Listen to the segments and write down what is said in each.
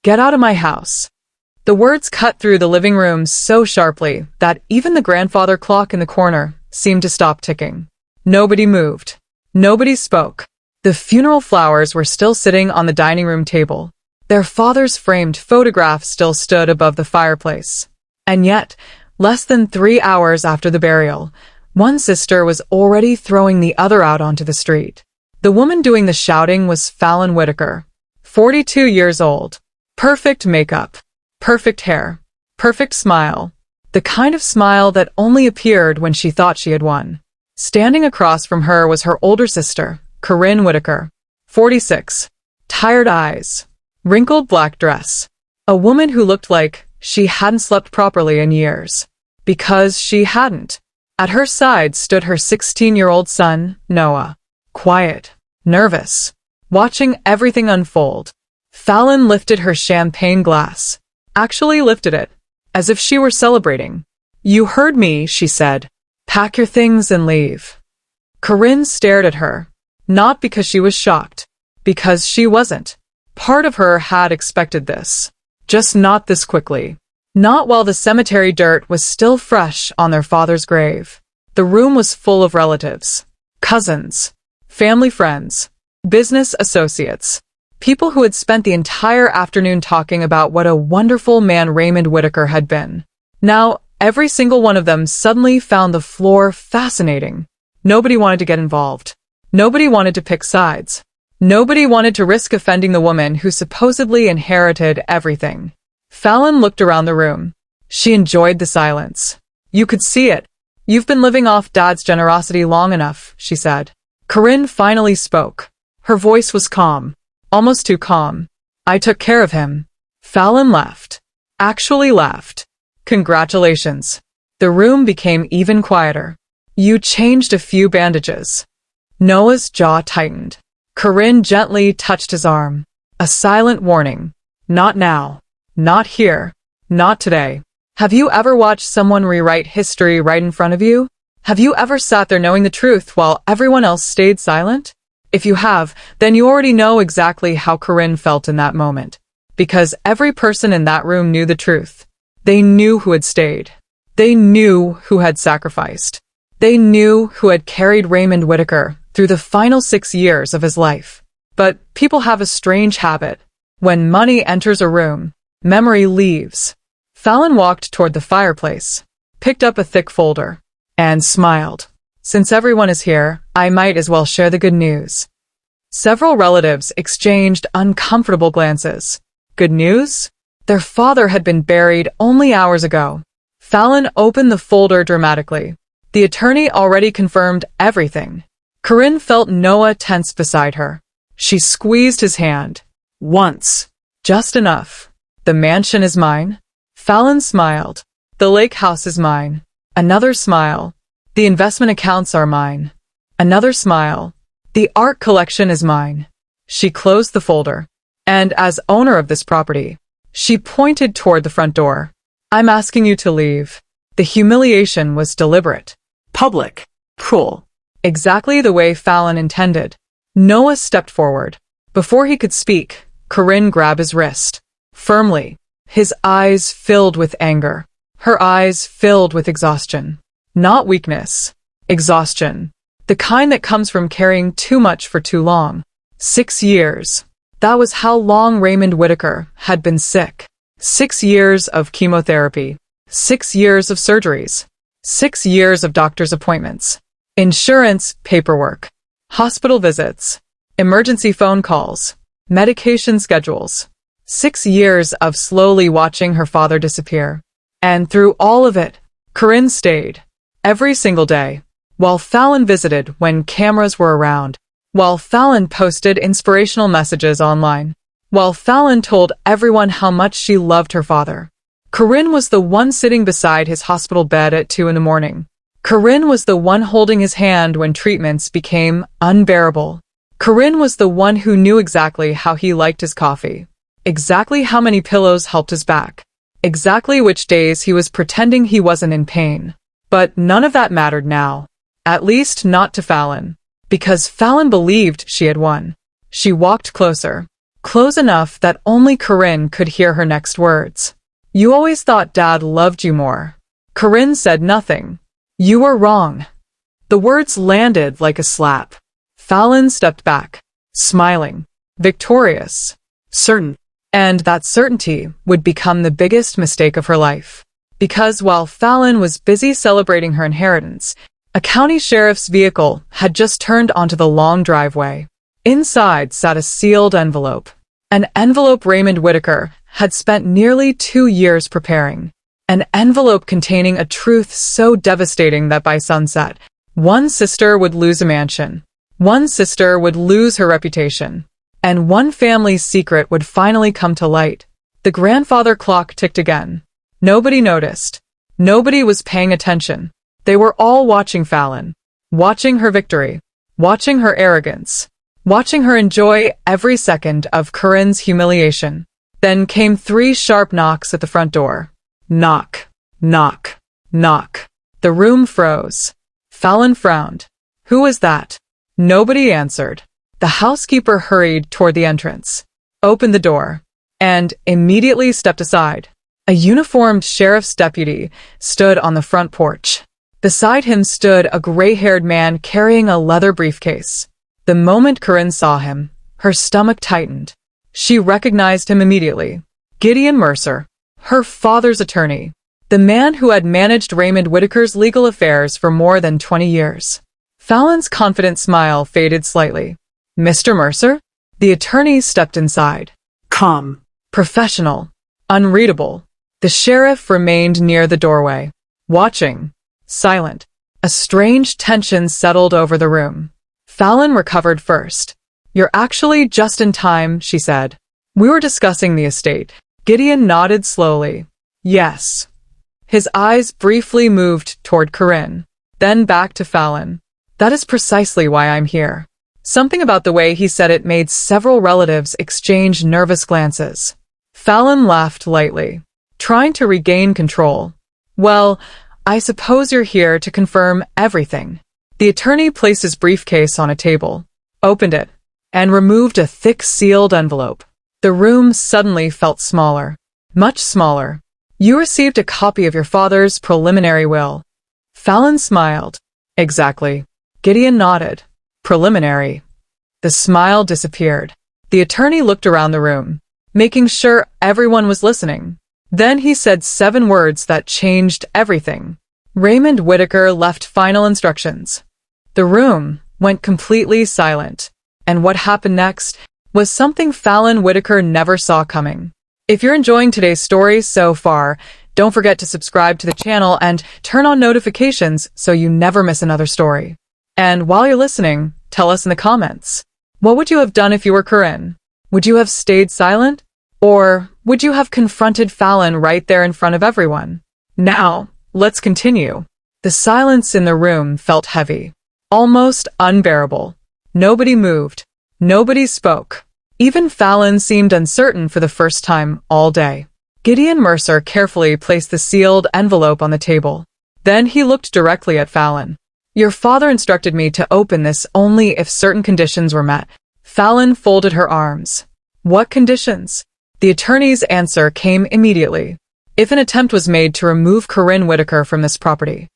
Get out of my house. The words cut through the living room so sharply that even the grandfather clock in the corner seemed to stop ticking. Nobody moved. Nobody spoke. The funeral flowers were still sitting on the dining room table. Their father's framed photograph still stood above the fireplace. And yet, less than 3 hours after the burial, one sister was already throwing the other out onto the street. The woman doing the shouting was Fallon Whitaker, 42 years old. Perfect makeup, perfect hair, perfect smile. The kind of smile that only appeared when she thought she had won. Standing across from her was her older sister, Fallon Whitaker, 46. Tired eyes, wrinkled black dress. A woman who looked like she hadn't slept properly in years. Because she hadn't. At her side stood her 16-year-old son, Noah. Quiet, nervous, watching everything unfold. Fallon lifted her champagne glass. Actually lifted it, as if she were celebrating. "You heard me," she said. "Pack your things and leave." Corinne stared at her. Not because she was shocked. Because she wasn't. Part of her had expected this. Just not this quickly. Not while the cemetery dirt was still fresh on their father's grave. The room was full of relatives. Cousins. Family friends. Business associates. People who had spent the entire afternoon talking about what a wonderful man Raymond Whitaker had been. Now, every single one of them suddenly found the floor fascinating. Nobody wanted to get involved. Nobody wanted to pick sides. Nobody wanted to risk offending the woman who supposedly inherited everything. Fallon looked around the room. She enjoyed the silence. "You could see it. You've been living off Dad's generosity long enough," she said. Corinne finally spoke. Her voice was calm. Almost too calm. "I took care of him." Fallon laughed. Actually laughed. "Congratulations." The room became even quieter. "You changed a few bandages." Noah's jaw tightened. Corinne gently touched his arm. A silent warning. Not now. Not here. Not today. Have you ever watched someone rewrite history right in front of you? Have you ever sat there knowing the truth while everyone else stayed silent? If you have, then you already know exactly how Corinne felt in that moment. Because every person in that room knew the truth. They knew who had stayed. They knew who had sacrificed. They knew who had carried Raymond Whitaker through the final 6 years of his life. But people have a strange habit. When money enters a room, memory leaves. Fallon walked toward the fireplace, picked up a thick folder, and smiled. "Since everyone is here, I might as well share the good news." Several relatives exchanged uncomfortable glances. Good news? Their father had been buried only hours ago. Fallon opened the folder dramatically. The attorney already confirmed everything. Corinne felt Noah tense beside her. She squeezed his hand. Once. Just enough. "The mansion is mine." Fallon smiled. "The lake house is mine." Another smile. "The investment accounts are mine." Another smile. "The art collection is mine." She closed the folder. "And as owner of this property," she pointed toward the front door, "I'm asking you to leave." The humiliation was deliberate. Public. Cruel. Exactly the way Fallon intended. Noah stepped forward. Before he could speak, Corinne grabbed his wrist. Firmly. His eyes filled with anger. Her eyes filled with exhaustion. Not weakness. Exhaustion. The kind that comes from carrying too much for too long. 6 years. That was how long Raymond Whitaker had been sick. 6 years of chemotherapy. 6 years of surgeries. 6 years of doctor's appointments. Insurance paperwork. Hospital visits. Emergency phone calls. Medication schedules. 6 years of slowly watching her father disappear. And through all of it, Corinne stayed. Every single day. While Fallon visited when cameras were around. While Fallon posted inspirational messages online. While Fallon told everyone how much she loved her father. Corinne was the one sitting beside his hospital bed at 2 in the morning. Corinne was the one holding his hand when treatments became unbearable. Corinne was the one who knew exactly how he liked his coffee. Exactly how many pillows helped his back. Exactly which days he was pretending he wasn't in pain. But none of that mattered now. At least not to Fallon. Because Fallon believed she had won. She walked closer. close enough that only Corinne could hear her next words. You always thought Dad loved you more. Corinne said nothing. You were wrong. The words landed like a slap. Fallon stepped back, smiling, victorious, certain. And that certainty would become the biggest mistake of her life. Because while Fallon was busy celebrating her inheritance, a county sheriff's vehicle had just turned onto the long driveway. Inside sat a sealed envelope. An envelope Raymond Whitaker had spent nearly 2 years preparing. An envelope containing a truth so devastating that by sunset, one sister would lose a mansion, one sister would lose her reputation, and one family's secret would finally come to light. The grandfather clock ticked again. Nobody noticed. Nobody was paying attention. They were all watching Fallon, watching her victory, watching her arrogance, watching her enjoy every second of Corinne's humiliation. Then came 3 sharp knocks at the front door. Knock, knock, knock. The room froze. Fallon frowned. Who was that? Nobody answered. The housekeeper hurried toward the entrance, opened the door, and immediately stepped aside. A uniformed sheriff's deputy stood on the front porch. Beside him stood a gray-haired man carrying a leather briefcase. The moment Corinne saw him, her stomach tightened. She recognized him immediately. Gideon Mercer, her father's attorney, the man who had managed Raymond Whitaker's legal affairs for more than 20 years. Fallon's confident smile faded slightly. Mr. Mercer? The attorney stepped inside. Calm. Professional. Unreadable. The sheriff remained near the doorway, watching, silent. A strange tension settled over the room. Fallon recovered first. You're actually just in time, she said. We were discussing the estate. Gideon nodded slowly. Yes. His eyes briefly moved toward Corinne, then back to Fallon. That is precisely why I'm here. Something about the way he said it made several relatives exchange nervous glances. Fallon laughed lightly, trying to regain control. Well, I suppose you're here to confirm everything. The attorney placed his briefcase on a table, opened it, and removed a thick sealed envelope. The room suddenly felt smaller, much smaller. You received a copy of your father's preliminary will. Fallon smiled. Exactly. Gideon nodded. Preliminary. The smile disappeared. The attorney looked around the room, making sure everyone was listening. Then he said 7 words that changed everything. Raymond Whitaker left final instructions. The room went completely silent, and what happened next was something Fallon Whitaker never saw coming. If you're enjoying today's story so far, don't forget to subscribe to the channel and turn on notifications so you never miss another story. And while you're listening, tell us in the comments. What would you have done if you were Corinne? Would you have stayed silent? Or would you have confronted Fallon right there in front of everyone? Now, let's continue. The silence in the room felt heavy, almost unbearable. Nobody moved. Nobody spoke. Even Fallon seemed uncertain for the first time all day. Gideon Mercer carefully placed the sealed envelope on the table. Then he looked directly at Fallon. Your father instructed me to open this only if certain conditions were met. Fallon folded her arms. What conditions? The attorney's answer came immediately. If an attempt was made to remove Corinne Whitaker from this property.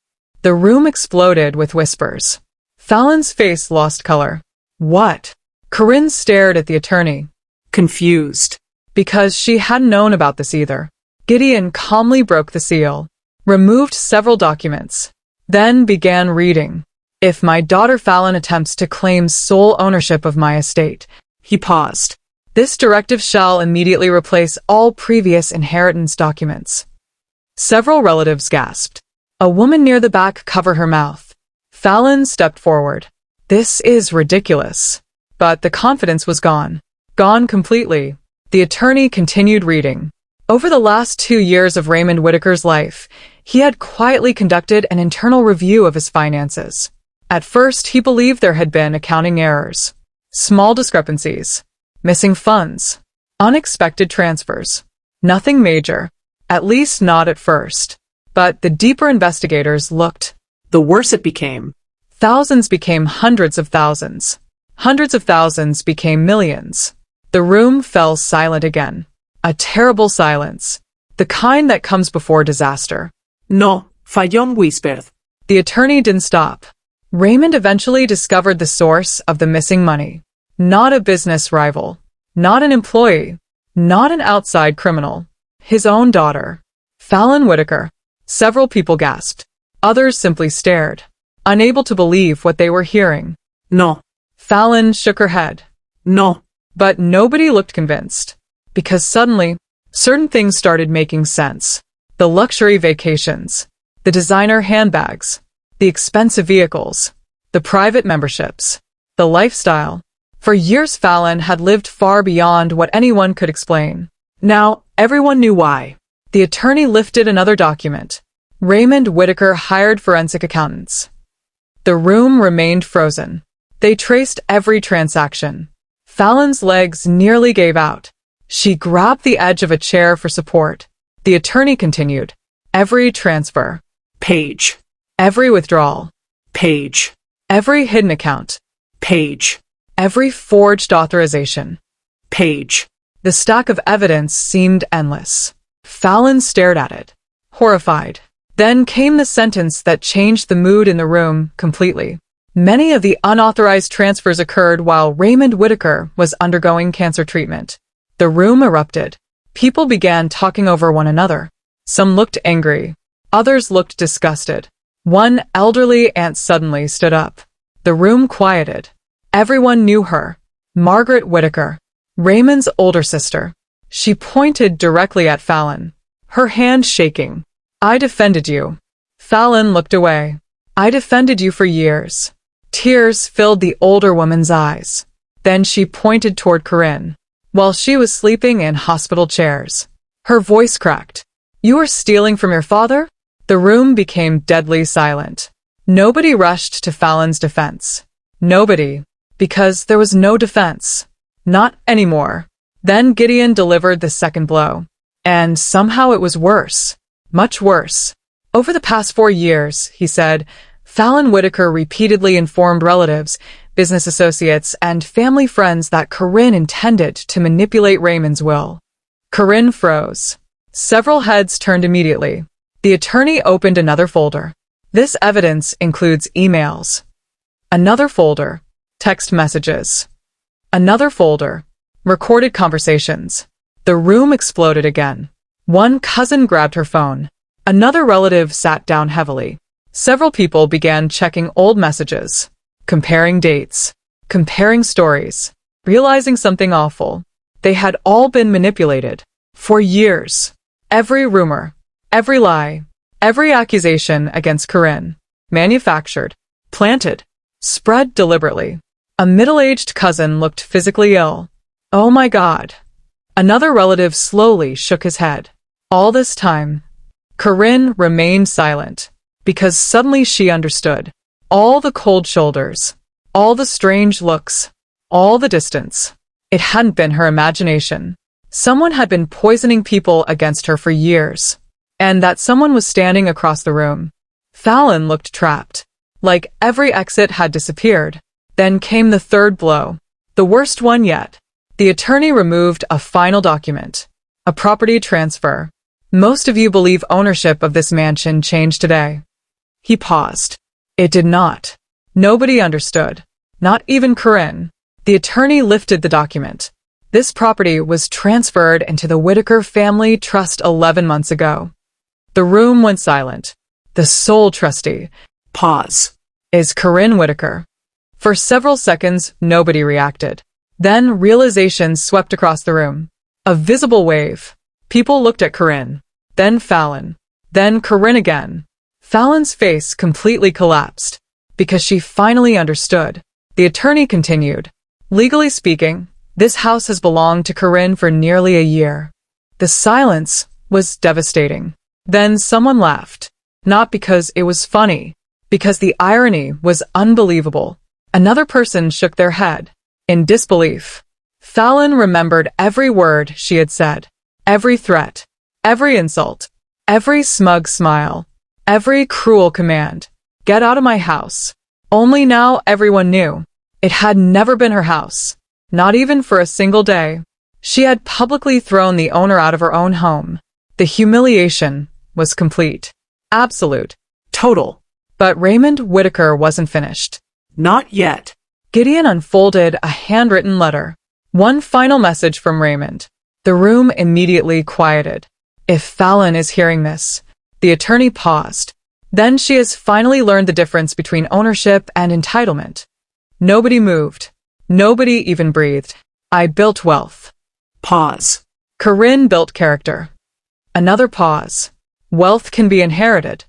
The room exploded with whispers. Fallon's face lost color. What? Corinne stared at the attorney. Confused. Because she hadn't known about this either. Gideon calmly broke the seal, removed several documents, then began reading. If my daughter Fallon attempts to claim sole ownership of my estate, he paused. This directive shall immediately replace all previous inheritance documents. Several relatives gasped. A woman near the back covered her mouth. Fallon stepped forward. This is ridiculous. But the confidence was gone. Gone completely. The attorney continued reading. Over the last 2 years of Raymond Whitaker's life, he had quietly conducted an internal review of his finances. At first, he believed there had been accounting errors, small discrepancies, missing funds, unexpected transfers. Nothing major, at least not at first. But the deeper investigators looked, the worse it became. Thousands became hundreds of thousands. Hundreds of thousands became millions. The room fell silent again. A terrible silence. The kind that comes before disaster. No, Fallon whispered. The attorney didn't stop. Raymond eventually discovered the source of the missing money. Not a business rival. Not an employee. Not an outside criminal. His own daughter. Fallon Whitaker. Several people gasped. Others simply stared, unable to believe what they were hearing. No. Fallon shook her head. No. But nobody looked convinced. Because suddenly, certain things started making sense. The luxury vacations. The designer handbags. The expensive vehicles. The private memberships. The lifestyle. For years Fallon had lived far beyond what anyone could explain. Now, everyone knew why. The attorney lifted another document. Raymond Whitaker hired forensic accountants. The room remained frozen. They traced every transaction. Fallon's legs nearly gave out. She grabbed the edge of a chair for support. The attorney continued. Every transfer. Page. Every withdrawal. Page. Every hidden account. Page. Every forged authorization. Page. The stack of evidence seemed endless. Fallon stared at it, horrified. Then came the sentence that changed the mood in the room completely. Many of the unauthorized transfers occurred while Raymond Whitaker was undergoing cancer treatment. The room erupted. People began talking over one another. Some looked angry. Others looked disgusted. One elderly aunt suddenly stood up. The room quieted. Everyone knew her. Margaret Whitaker, Raymond's older sister. She pointed directly at Fallon, her hand shaking. I defended you. Fallon looked away. I defended you for years. Tears filled the older woman's eyes. Then she pointed toward Corinne, while she was sleeping in hospital chairs. Her voice cracked. You were stealing from your father? The room became deadly silent. Nobody rushed to Fallon's defense. Nobody, because there was no defense. Not anymore. Then Gideon delivered the second blow. And somehow it was worse. Much worse. Over the past 4 years, he said, Fallon Whitaker repeatedly informed relatives, business associates, and family friends that Corinne intended to manipulate Raymond's will. Corinne froze. Several heads turned immediately. The attorney opened another folder. This evidence includes emails. Another folder. Text messages. Another folder. Recorded conversations. The room exploded again. One cousin grabbed her phone. Another relative sat down heavily. Several people began checking old messages, comparing dates, comparing stories, realizing something awful. They had all been manipulated. For years. Every rumor, every lie, every accusation against Corinne, manufactured, planted, spread deliberately. A middle-aged cousin looked physically ill. Oh my God. Another relative slowly shook his head. All this time, Corinne remained silent, because suddenly she understood. All the cold shoulders, all the strange looks, all the distance. It hadn't been her imagination. Someone had been poisoning people against her for years, and that someone was standing across the room. Fallon looked trapped, like every exit had disappeared. Then came the third blow, the worst one yet. The attorney removed a final document, a property transfer. Most of you believe ownership of this mansion changed today. He paused. It did not. Nobody understood. Not even Corinne. The attorney lifted the document. This property was transferred into the Whitaker family trust 11 months ago. The room went silent. The sole trustee, pause, is Corinne Whitaker. For several seconds, nobody reacted. Then realization swept across the room. A visible wave. People looked at Corinne. Then Fallon. Then Corinne again. Fallon's face completely collapsed, because she finally understood. The attorney continued. Legally speaking, this house has belonged to Corinne for nearly a year. The silence was devastating. Then someone laughed. Not because it was funny, because the irony was unbelievable. Another person shook their head, in disbelief. Fallon remembered every word she had said, every threat, every insult, every smug smile, every cruel command. Get out of my house. Only now everyone knew. It had never been her house. Not even for a single day. She had publicly thrown the owner out of her own home. The humiliation was complete. Absolute. Total. But Raymond Whitaker wasn't finished. Not yet. Gideon unfolded a handwritten letter. One final message from Raymond. The room immediately quieted. If Fallon is hearing this, the attorney paused. Then she has finally learned the difference between ownership and entitlement. Nobody moved. Nobody even breathed. I built wealth. Pause. Corinne built character. Another pause. Wealth can be inherited.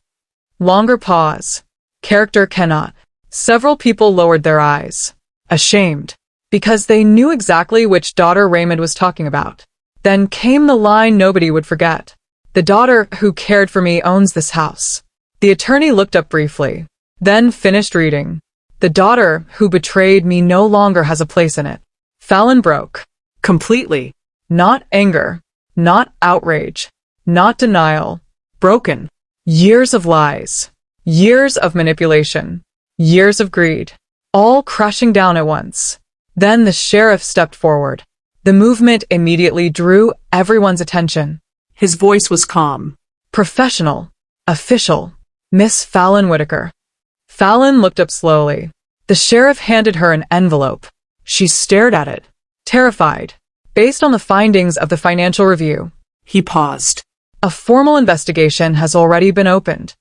Longer pause. Character cannot. Several people lowered their eyes. Ashamed. Because they knew exactly which daughter Raymond was talking about. Then came the line nobody would forget. The daughter who cared for me owns this house. The attorney looked up briefly, then finished reading. The daughter who betrayed me no longer has a place in it. Fallon broke. Completely. Not anger. Not outrage. Not denial. Broken. Years of lies. Years of manipulation. Years of greed. All crashing down at once. Then the sheriff stepped forward. The movement immediately drew everyone's attention. His voice was calm. Professional. Official. Miss Fallon Whitaker. Fallon looked up slowly. The sheriff handed her an envelope. She stared at it, terrified. Based on the findings of the financial review, He paused. a formal investigation has already been opened.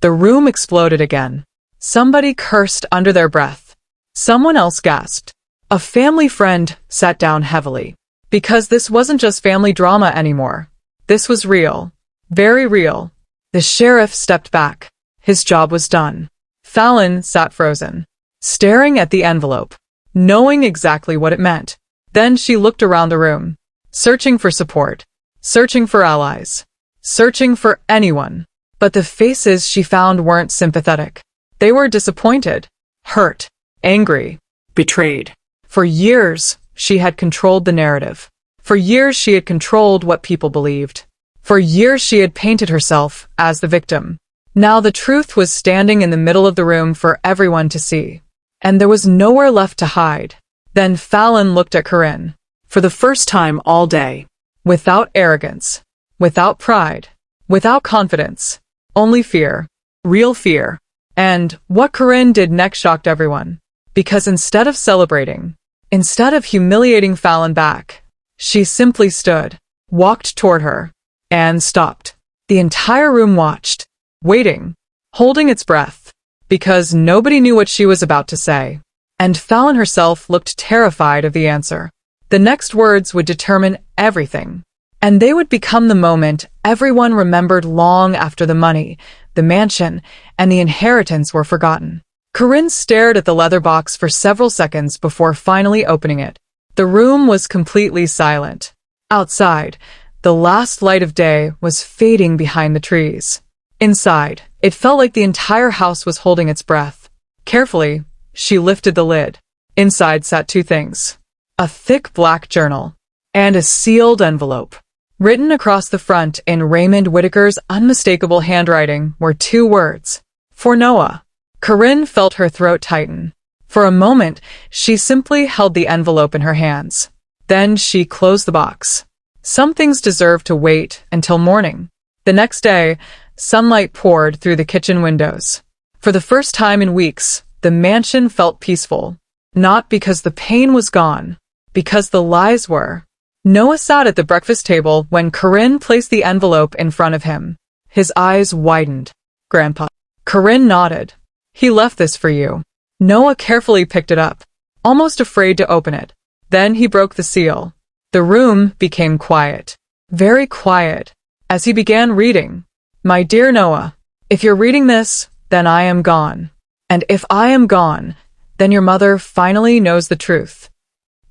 The room exploded again. Somebody cursed under their breath. Someone else gasped. A family friend sat down heavily. Because this wasn't just family drama anymore. This was real. Very real. The sheriff stepped back. His job was done. Fallon sat frozen, staring at the envelope, knowing exactly what it meant. Then she looked around the room, searching for support, searching for allies, searching for anyone. But the faces she found weren't sympathetic. They were disappointed, hurt, angry, Betrayed. For years, she had controlled the narrative. For years, she had controlled what people believed. For years, she had painted herself as the victim. Now the truth was standing in the middle of the room for everyone to see. And there was nowhere left to hide. Then Fallon looked at Corinne. For the first time all day. Without arrogance. Without pride. Without confidence. Only fear. Real fear. And what Corinne did next shocked everyone. Because instead of celebrating, instead of humiliating Fallon back, she simply stood, walked toward her, and stopped. The entire room watched, waiting, holding its breath, because nobody knew what she was about to say. And Fallon herself looked terrified of the answer. The next words would determine everything. And they would become the moment everyone remembered long after the money, the mansion, and the inheritance were forgotten. Corinne stared at the leather box for several seconds before finally opening it. The room was completely silent. Outside, the last light of day was fading behind the trees. Inside, it felt like the entire house was holding its breath. Carefully, she lifted the lid. Inside sat two things: a thick black journal and a sealed envelope. Written across the front in Raymond Whitaker's unmistakable handwriting were two words: for Noah. Corinne felt her throat tighten. For a moment, she simply held the envelope in her hands. Then she closed the box. Some things deserve to wait until morning. The next day, sunlight poured through the kitchen windows. For the first time in weeks, the mansion felt peaceful. Not because the pain was gone, because the lies were. Noah sat at the breakfast table when Corinne placed the envelope in front of him. His eyes widened. Grandpa. Corinne nodded. He left this for you. Noah carefully picked it up, almost afraid to open it. Then he broke the seal. The room became quiet. Very quiet. As he began reading, "My dear Noah, if you're reading this, then I am gone. And if I am gone, then your mother finally knows the truth."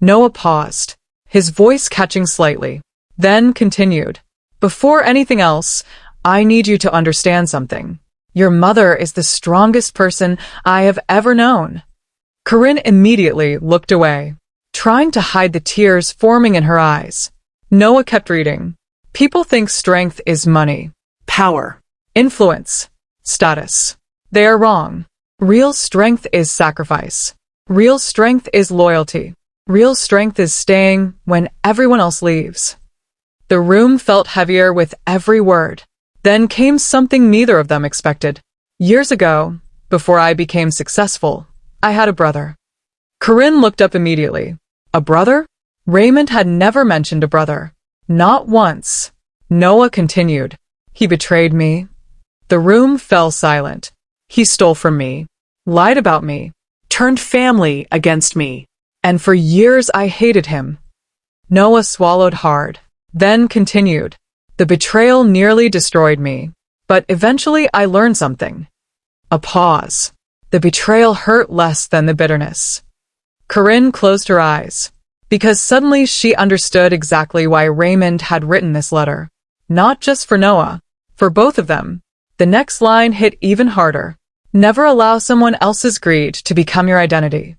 Noah paused, his voice catching slightly, then continued. "Before anything else, I need you to understand something. Your mother is the strongest person I have ever known." Corinne immediately looked away, trying to hide the tears forming in her eyes. Noah kept reading. "People think strength is money, Power. influence, status. They are wrong. Real strength is sacrifice. Real strength is loyalty. Real strength is staying when everyone else leaves. The room felt heavier with every word. Then came something neither of them expected. Years ago, before I became successful, I had a brother. Corinne looked up immediately. A brother? Raymond had never mentioned a brother. Not once. Noah continued. He betrayed me. The room fell silent. He stole from me, lied about me, turned family against me. And for years I hated him. Noah swallowed hard, then continued. The betrayal nearly destroyed me, but eventually I learned something. A pause. The betrayal hurt less than the bitterness. Corinne closed her eyes, because suddenly she understood exactly why Raymond had written this letter. Not just for Noah, for both of them. The next line hit even harder. Never allow someone else's greed to become your identity.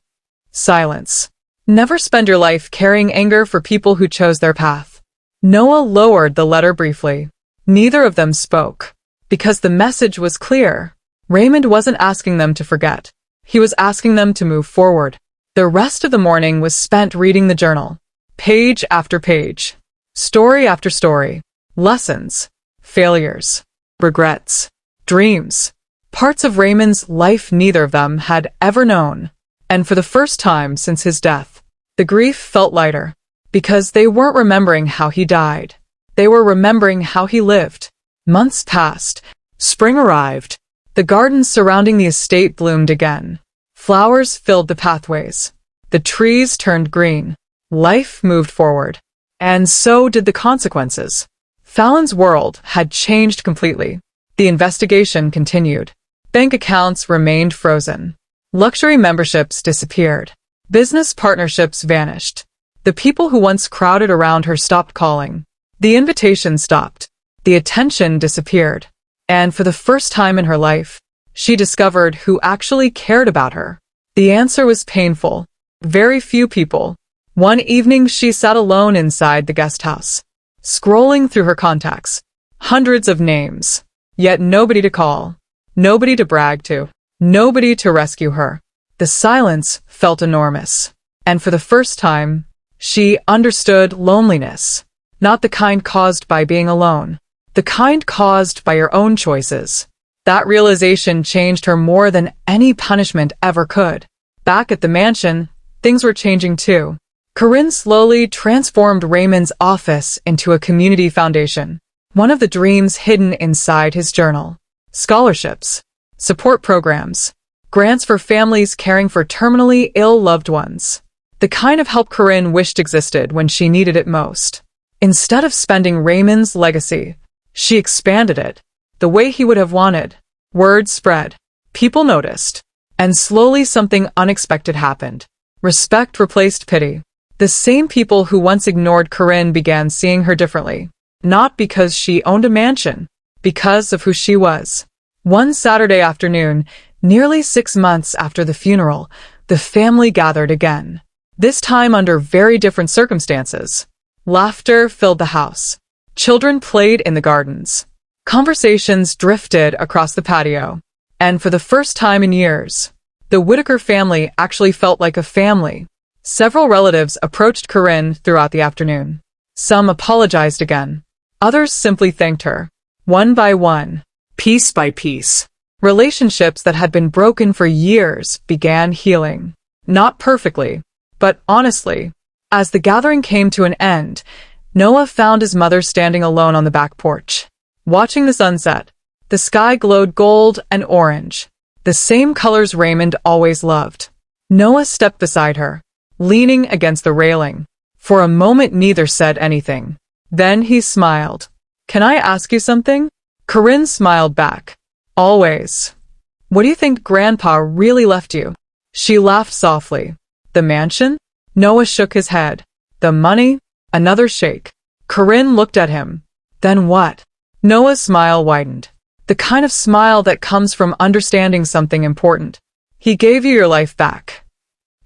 Silence. Never spend your life carrying anger for people who chose their path. Noah lowered the letter briefly. Neither of them spoke, because the message was clear. Raymond wasn't asking them to forget. He was asking them to move forward. The rest of the morning was spent reading the journal. Page after page. Story after story. Lessons. Failures. Regrets. Dreams. Parts of Raymond's life neither of them had ever known. And for the first time since his death, the grief felt lighter. Because they weren't remembering how he died. They were remembering how he lived. Months passed. Spring arrived. The gardens surrounding the estate bloomed again. Flowers filled the pathways. The trees turned green. Life moved forward. And so did the consequences. Fallon's world had changed completely. The investigation continued. Bank accounts remained frozen. Luxury memberships disappeared. Business partnerships vanished. The people who once crowded around her stopped calling. The invitation stopped. The attention disappeared. And for the first time in her life, she discovered who actually cared about her. The answer was painful. Very few people. One evening she sat alone inside the guest house, scrolling through her contacts. Hundreds of names. Yet nobody to call. Nobody to brag to. Nobody to rescue her. The silence felt enormous. And for the first time, she understood loneliness. Not the kind caused by being alone. The kind caused by your own choices. That realization changed her more than any punishment ever could. Back at the mansion, things were changing too. Corinne slowly transformed Raymond's office into a community foundation. One of the dreams hidden inside his journal. Scholarships, support programs, grants for families caring for terminally ill loved ones. The kind of help Corinne wished existed when she needed it most. Instead of spending Raymond's legacy, she expanded it, the way he would have wanted. Word spread. People noticed. And slowly something unexpected happened. Respect replaced pity. The same people who once ignored Corinne began seeing her differently. Not because she owned a mansion, because of who she was. One Saturday afternoon, nearly 6 months after the funeral, the family gathered again. This time under very different circumstances. Laughter filled the house. Children played in the gardens. Conversations drifted across the patio. And for the first time in years, the Whitaker family actually felt like a family. Several relatives approached Corinne throughout the afternoon. Some apologized again. Others simply thanked her. One by one, piece by piece, relationships that had been broken for years began healing. Not perfectly, but honestly. As the gathering came to an end, Noah found his mother standing alone on the back porch, watching the sunset. The sky glowed gold and orange, the same colors Raymond always loved. Noah stepped beside her, leaning against the railing. For a moment neither said anything. Then he smiled. "Can I ask you something?" Corinne smiled back. "Always." "What do you think Grandpa really left you?" She laughed softly. "The mansion?" Noah shook his head. "The money?" Another shake. Corinne looked at him. "Then what?" Noah's smile widened. The kind of smile that comes from understanding something important. "He gave you your life back."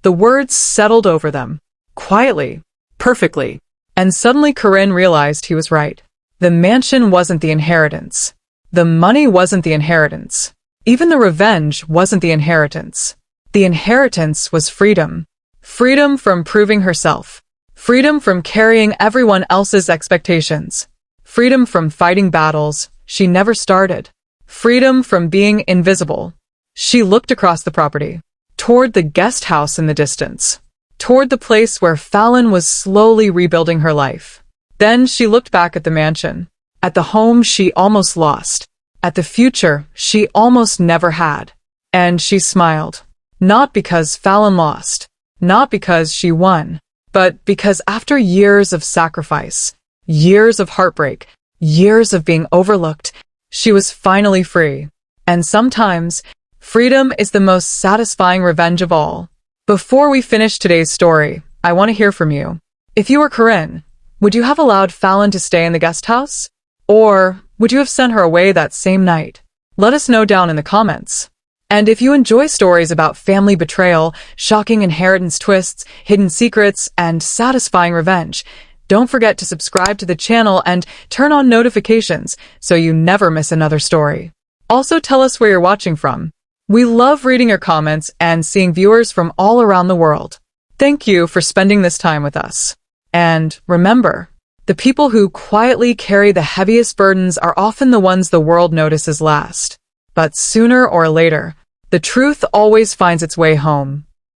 The words settled over them. Quietly. Perfectly. And suddenly Corinne realized he was right. The mansion wasn't the inheritance. The money wasn't the inheritance. Even the revenge wasn't the inheritance. The inheritance was freedom. Freedom from proving herself. Freedom from carrying everyone else's expectations. Freedom from fighting battles she never started. Freedom from being invisible. She looked across the property, toward the guest house in the distance, toward the place where Fallon was slowly rebuilding her life. Then she looked back at the mansion, at the home she almost lost, at the future she almost never had. And she smiled. Not because Fallon lost, not because she won, but because after years of sacrifice, years of heartbreak, years of being overlooked, she was finally free. And sometimes, freedom is the most satisfying revenge of all. Before we finish today's story, I want to hear from you. If you were Corinne, would you have allowed Fallon to stay in the guest house? Or would you have sent her away that same night? Let us know down in the comments. And if you enjoy stories about family betrayal, shocking inheritance twists, hidden secrets, and satisfying revenge, don't forget to subscribe to the channel and turn on notifications so you never miss another story. Also, tell us where you're watching from. We love reading your comments and seeing viewers from all around the world. Thank you for spending this time with us. And remember, the people who quietly carry the heaviest burdens are often the ones the world notices last. But sooner or later, the truth always finds its way home.